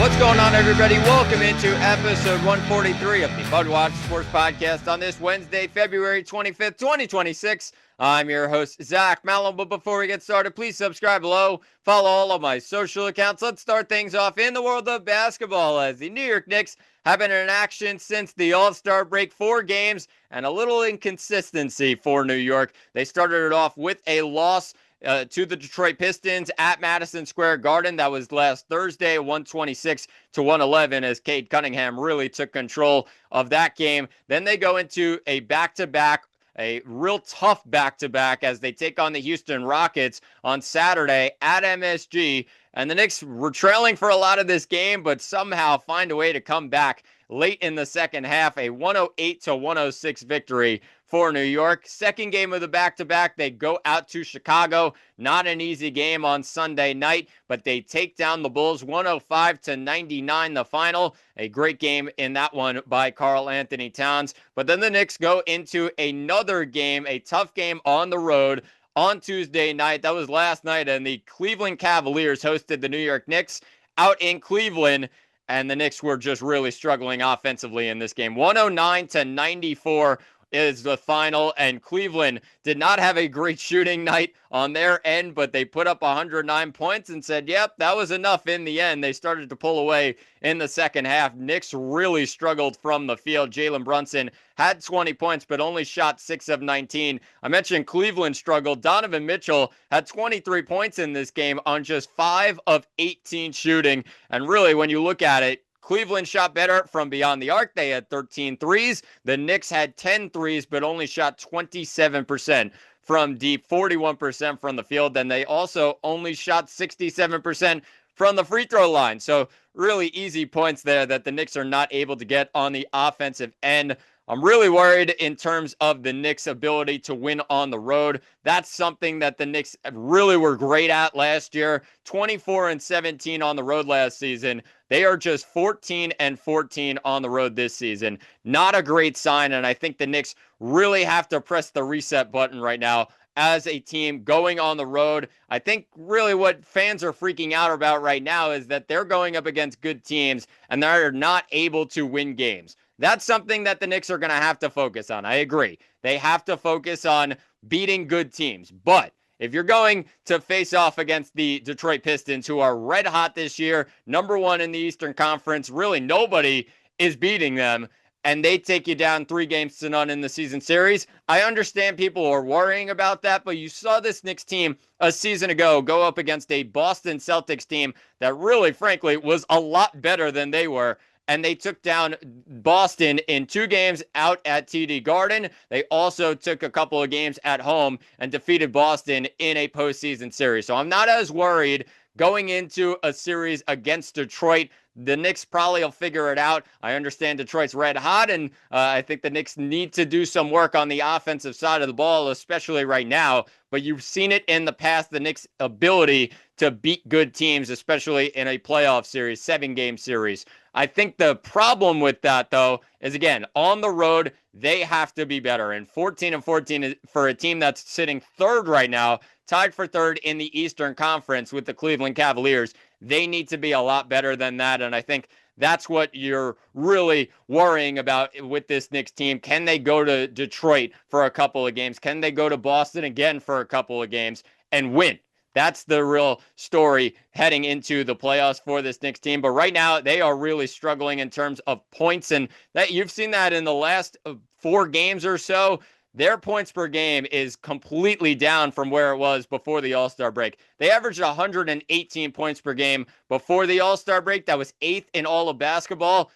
What's going on, everybody? Welcome into episode 143 of the MudWatch Sports Podcast on this Wednesday, February 25th, 2026. I'm your host, Zach Mallow, but before we get started, please subscribe below, follow all of my social accounts. Let's start things off in the world of basketball as the New York Knicks have been in action since the All-Star break. 4 games and a little inconsistency for New York. They started it off with a loss to the Detroit Pistons at Madison Square Garden. That was last Thursday, 126-111, as Cade Cunningham really took control of that game. Then they go into a back-to-back, a real tough back-to-back as they take on the Houston Rockets on Saturday at MSG. And the Knicks were trailing for a lot of this game, but somehow find a way to come back late in the second half, a 108-106 victory for New York. Second game of the back-to-back, they go out to Chicago. Not an easy game on Sunday night, but they take down the Bulls 105-99 the final. A great game in that one by Karl Anthony Towns. But then the Knicks go into another game, a tough game on the road on Tuesday night. That was last night, and the Cleveland Cavaliers hosted the New York Knicks out in Cleveland. And the Knicks were just really struggling offensively in this game. 109-94 is the final, and Cleveland did not have a great shooting night on their end, but they put up 109 points and said, yep, that was enough in the end. They started to pull away in the second half. Knicks really struggled from the field. Jalen Brunson had 20 points, but only shot 6 of 19. I mentioned Cleveland struggled. Donovan Mitchell had 23 points in this game on just 5 of 18 shooting. And really, when you look at it, Cleveland shot better from beyond the arc. They had 13 threes. The Knicks had 10 threes, but only shot 27% from deep, 41% from the field. Then they also only shot 67% from the free throw line. So really easy points there that the Knicks are not able to get on the offensive end. I'm really worried in terms of the Knicks' ability to win on the road. That's something that the Knicks really were great at last year. 24-17 on the road last season. They are just 14-14 on the road this season. Not a great sign, and I think the Knicks really have to press the reset button right now as a team going on the road. I think really what fans are freaking out about right now is that they're going up against good teams and they're not able to win games. That's something that the Knicks are going to have to focus on. I agree. They have to focus on beating good teams. But if you're going to face off against the Detroit Pistons, who are red hot this year, number 1 in the Eastern Conference, really nobody is beating them, and they take you down 3-0 in the season series, I understand people are worrying about that, but you saw this Knicks team a season ago go up against a Boston Celtics team that really, frankly, was a lot better than they were. And they took down Boston in 2 games out at TD Garden. They also took a couple of games at home and defeated Boston in a postseason series. So I'm not as worried going into a series against Detroit. The Knicks probably will figure it out. I understand Detroit's red hot, and I think the Knicks need to do some work on the offensive side of the ball, especially right now. But you've seen it in the past, the Knicks' ability to beat good teams, especially in a playoff series, 7-game series. I think the problem with that, though, is, again, on the road, they have to be better. And 14-14 for a team that's sitting third right now, tied for third in the Eastern Conference with the Cleveland Cavaliers, they need to be a lot better than that. And I think that's what you're really worrying about with this Knicks team. Can they go to Detroit for a couple of games? Can they go to Boston again for a couple of games and win? That's the real story heading into the playoffs for this Knicks team. But right now, they are really struggling in terms of points. And that you've seen that in the last 4 games or so. Their points per game is completely down from where it was before the All-Star break. They averaged 118 points per game before the All-Star break. That was 8th in all of basketball.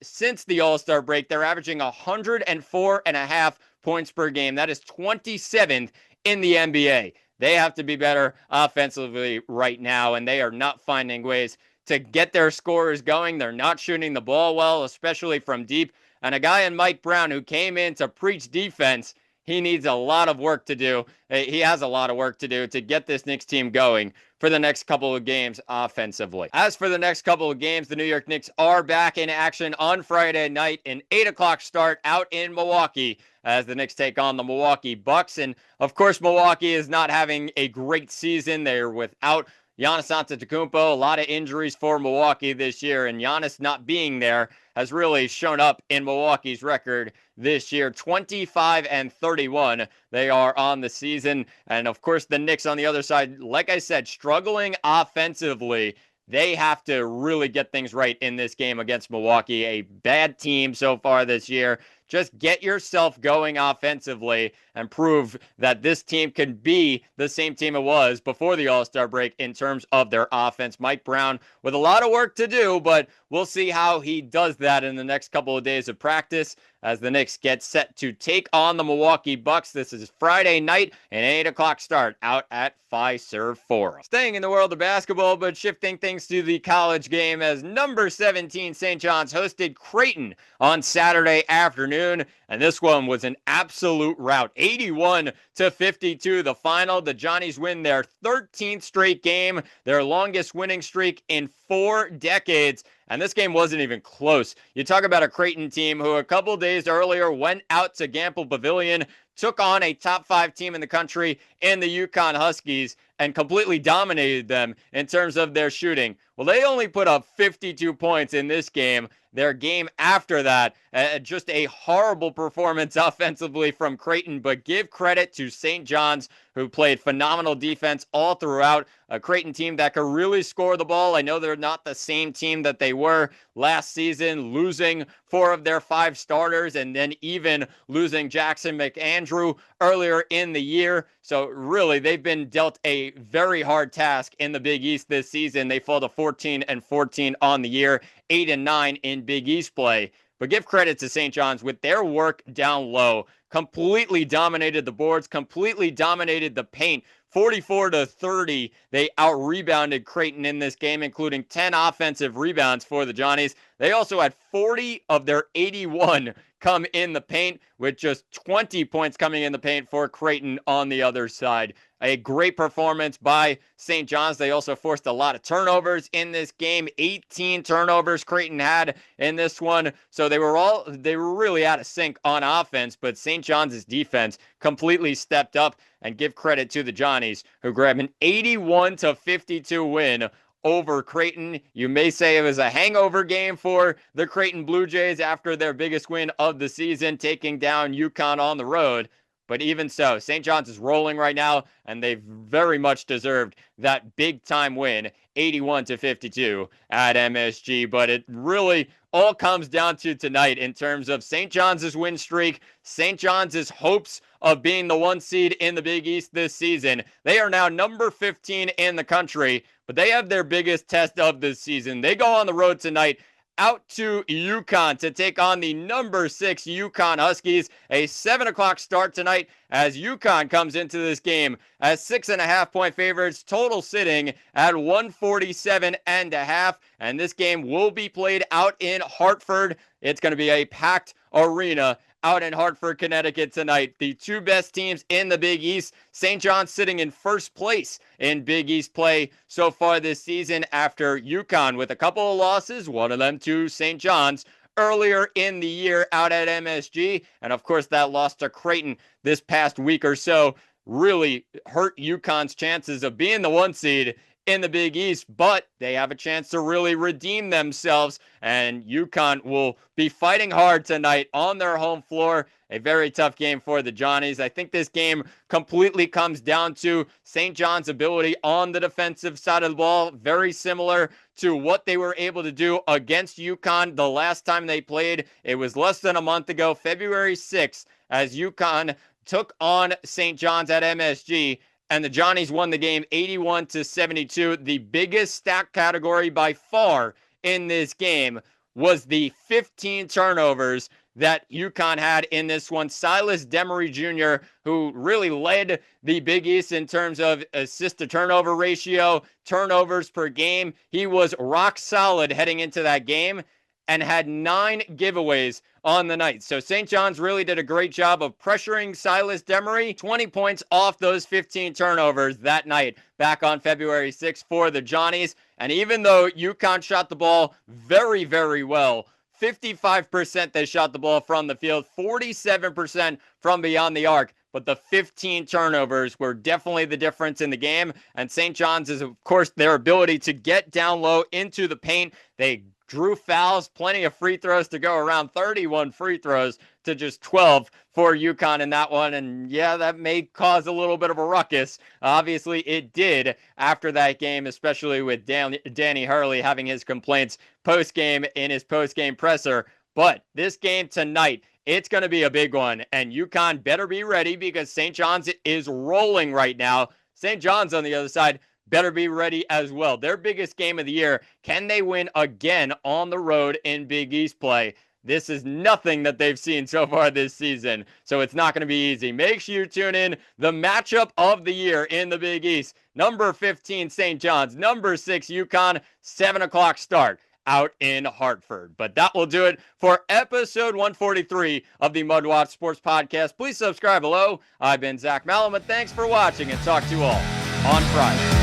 Since the All-Star break, they're averaging 104.5 points per game. That is 27th in the NBA. They have to be better offensively right now, and they are not finding ways to get their scorers going. They're not shooting the ball well, especially from deep. And a guy in Mike Brown who came in to preach defense, he needs a lot of work to do. He has a lot of work to do to get this Knicks team going for the next couple of games offensively. As for the next couple of games, the New York Knicks are back in action on Friday night, an 8 o'clock start out in Milwaukee as the Knicks take on the Milwaukee Bucks. And of course, Milwaukee is not having a great season. They're without Giannis Antetokounmpo. A lot of injuries for Milwaukee this year, and Giannis not being there has really shown up in Milwaukee's record this year. 25-31 they are on the season. And of course, the Knicks on the other side, like I said, struggling offensively. They have to really get things right in this game against Milwaukee, a bad team so far this year. Just get yourself going offensively and prove that this team can be the same team it was before the All-Star break in terms of their offense. Mike Brown with a lot of work to do, but we'll see how he does that in the next couple of days of practice as the Knicks get set to take on the Milwaukee Bucks. This is Friday night, an 8 o'clock start out at Fiserv Forum. Staying in the world of basketball, but shifting things to the college game as number 17 St. John's hosted Creighton on Saturday afternoon, and this one was an absolute rout. 81-52 the final. The Johnnies win their 13th straight game, their longest winning streak in 4 decades. And this game wasn't even close. You talk about a Creighton team who a couple days earlier went out to Gamble Pavilion, took on a top 5 team in the country in the UConn Huskies, and completely dominated them in terms of their shooting. Well, they only put up 52 points in this game. Their game after that, just a horrible performance offensively from Creighton, but give credit to St. John's, who played phenomenal defense all throughout. A Creighton team that could really score the ball. I know they're not the same team that they were last season, losing 4 of their 5 starters and then even losing Jackson McAndrew earlier in the year. So really, they've been dealt a very hard task in the Big East this season. They fall to 14-14 on the year, 8-9 in Big East play. But give credit to St. John's with their work down low. Completely dominated the boards, completely dominated the paint. 44-30, they out-rebounded Creighton in this game, including 10 offensive rebounds for the Johnnies. They also had 40 of their 81 come in the paint, with just 20 points coming in the paint for Creighton on the other side. A great performance by St. John's. They also forced a lot of turnovers in this game. 18 turnovers Creighton had in this one. So they were really out of sync on offense, but St. John's defense completely stepped up, and give credit to the Johnnies, who grabbed an 81-52 win over Creighton. You may say it was a hangover game for the Creighton Blue Jays after their biggest win of the season, taking down UConn on the road. But even so, St. John's is rolling right now, and they've very much deserved that big-time win, 81-52 at MSG. But it really all comes down to tonight in terms of St. John's win streak, St. John's hopes of being the 1 seed in the Big East this season. They are now number 15 in the country, but they have their biggest test of this season. They go on the road tonight out to UConn to take on the number 6 UConn Huskies. A 7 o'clock start tonight as UConn comes into this game as 6.5-point favorites, total sitting at 147.5. And this game will be played out in Hartford. It's going to be a packed arena out in Hartford, Connecticut tonight. The 2 best teams in the Big East. St. John's sitting in first place in Big East play so far this season after UConn with a couple of losses, one of them to St. John's earlier in the year out at MSG. And of course, that loss to Creighton this past week or so really hurt UConn's chances of being the 1 seed in the Big East, but they have a chance to really redeem themselves, and UConn will be fighting hard tonight on their home floor. A very tough game for the Johnnies. I think this game completely comes down to St. John's ability on the defensive side of the ball, very similar to what they were able to do against UConn the last time they played. It was less than a month ago, February 6th, as UConn took on St. John's at MSG, and the Johnnies won the game 81-72. The biggest stat category by far in this game was the 15 turnovers that UConn had in this one. Silas Demery Jr., who really led the Big East in terms of assist-to-turnover ratio, turnovers per game. He was rock solid heading into that game and had 9 giveaways on the night. So St. John's really did a great job of pressuring Silas Demery. 20 points off those 15 turnovers that night back on February 6th for the Johnnies. And even though UConn shot the ball very, very well, 55% they shot the ball from the field, 47% from beyond the arc, but the 15 turnovers were definitely the difference in the game. And St. John's is, of course, their ability to get down low into the paint. They drew fouls, plenty of free throws to go around, 31 free throws to just 12 for UConn in that one. And yeah, that may cause a little bit of a ruckus. Obviously, it did after that game, especially with Danny Hurley having his complaints post-game in his post-game presser. But this game tonight, it's going to be a big one. And UConn better be ready because St. John's is rolling right now. St. John's on the other side better be ready as well. Their biggest game of the year. Can they win again on the road in Big East play? This is nothing that they've seen so far this season, so it's not going to be easy. Make sure you tune in. The matchup of the year in the Big East. Number 15, St. John's. Number 6, UConn. 7 o'clock start out in Hartford. But that will do it for episode 143 of the MudWatch Sports Podcast. Please subscribe below. I've been Zach Malum, and thanks for watching, and talk to you all on Friday.